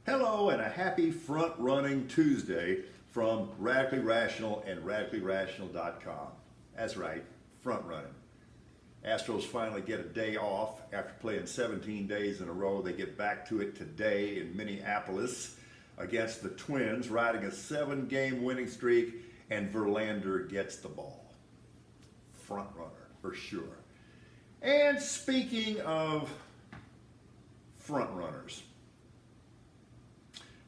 Hello and a happy front-running Tuesday from Radically Rational and RadicallyRational.com. That's right, front-running. Astros finally get a day off after playing 17 days in a row. They get back to it today in Minneapolis against the Twins, riding a 7-game winning streak, and Verlander gets the ball. Front-runner, for sure. And speaking of front-runners,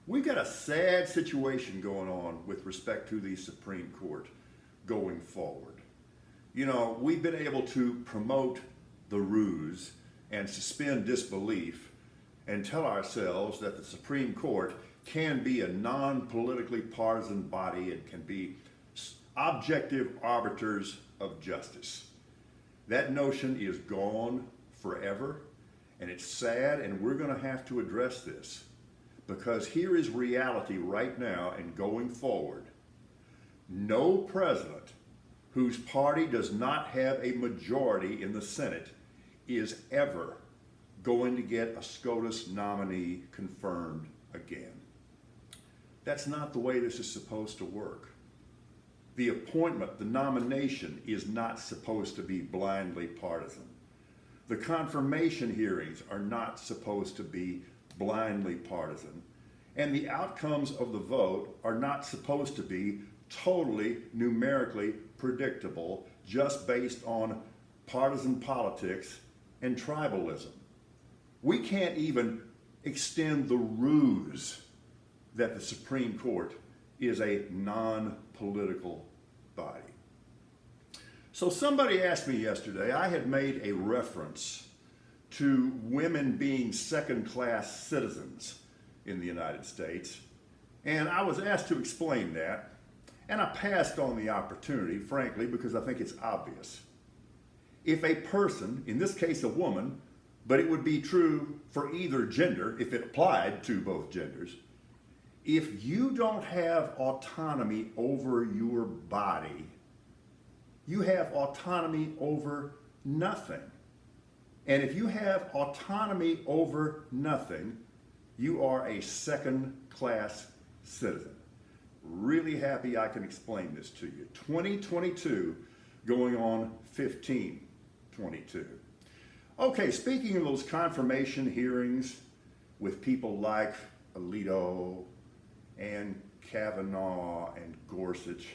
we've got a sad situation going on with respect to the Supreme Court going forward. You know, we've been able to promote the ruse and suspend disbelief and tell ourselves that the Supreme Court can be a non-politically partisan body and can be objective arbiters of justice. That notion is gone forever, and it's sad, and we're going to have to address this. Because here is reality right now and going forward. No president whose party does not have a majority in the Senate is ever going to get a SCOTUS nominee confirmed again. That's not the way this is supposed to work. The appointment, the nomination, is not supposed to be blindly partisan. The confirmation hearings are not supposed to be blindly partisan, and the outcomes of the vote are not supposed to be totally numerically predictable just based on partisan politics and tribalism. We can't even extend the ruse that the Supreme Court is a non-political body. So somebody asked me yesterday, I had made a reference to women being second-class citizens in the United States. And I was asked to explain that, and I passed on the opportunity, frankly, because I think it's obvious. If a person, in this case a woman, but it would be true for either gender if it applied to both genders, if you don't have autonomy over your body, you have autonomy over nothing. And if you have autonomy over nothing, you are a second-class citizen. Really happy I can explain this to you. 2022 going on 1522. Okay, speaking of those confirmation hearings with people like Alito and Kavanaugh and Gorsuch,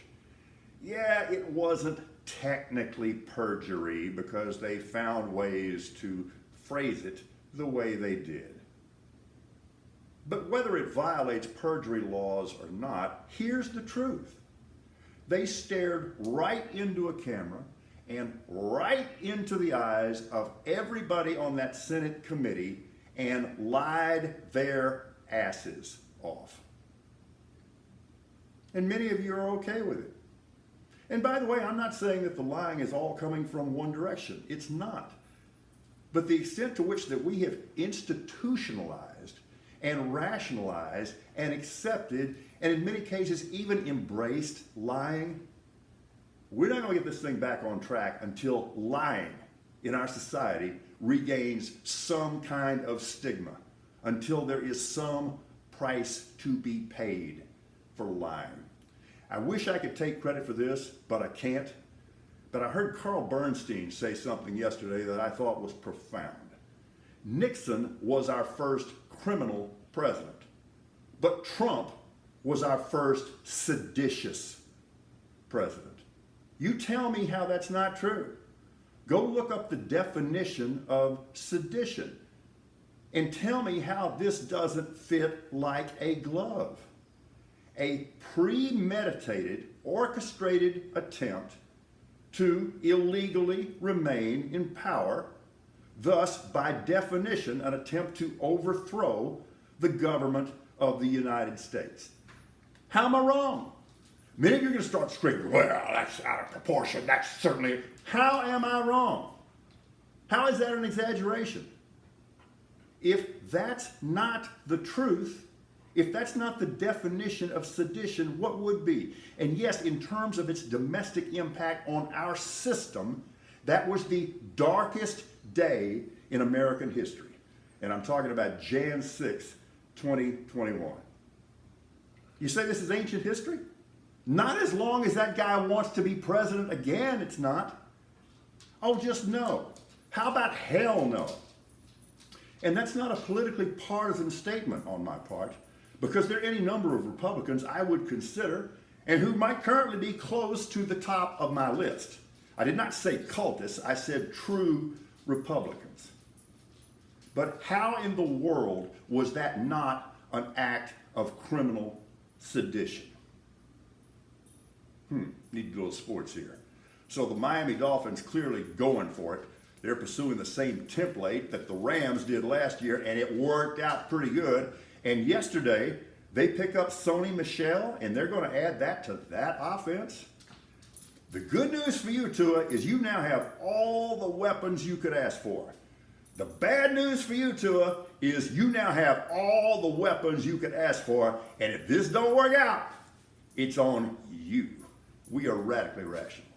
yeah, it wasn't technically perjury because they found ways to phrase it the way they did. But whether it violates perjury laws or not, here's the truth. They stared right into a camera and right into the eyes of everybody on that Senate committee and lied their asses off. And many of you are okay with it. And by the way, I'm not saying that the lying is all coming from one direction. It's not. But the extent to which that we have institutionalized and rationalized and accepted and in many cases even embraced lying, we're not going to get this thing back on track until lying in our society regains some kind of stigma, until there is some price to be paid for lying. I wish I could take credit for this, but I can't. But I heard Carl Bernstein say something yesterday that I thought was profound. Nixon was our first criminal president, but Trump was our first seditious president. You tell me how that's not true. Go look up the definition of sedition and tell me how this doesn't fit like a glove. A premeditated, orchestrated attempt to illegally remain in power, thus, by definition, an attempt to overthrow the government of the United States. How am I wrong? Many of you are going to start screaming, well, that's out of proportion, that's certainly... How am I wrong? How is that an exaggeration? If that's not the truth, if that's not the definition of sedition, what would be? And yes, in terms of its domestic impact on our system, that was the darkest day in American history. And I'm talking about Jan 6, 2021. You say this is ancient history? Not as long as that guy wants to be president again, it's not. Oh, just no. How about hell no? And that's not a politically partisan statement on my part, because there are any number of Republicans I would consider and who might currently be close to the top of my list. I did not say cultists, I said true Republicans. But how in the world was that not an act of criminal sedition? Need to go to sports here. So the Miami Dolphins clearly going for it. They're pursuing the same template that the Rams did last year, and it worked out pretty good. And yesterday, they pick up Sony Michel, and they're going to add that to that offense. The good news for you, Tua, is you now have all the weapons you could ask for. The bad news for you, Tua, is you now have all the weapons you could ask for, and if this don't work out, it's on you. We are radically rational.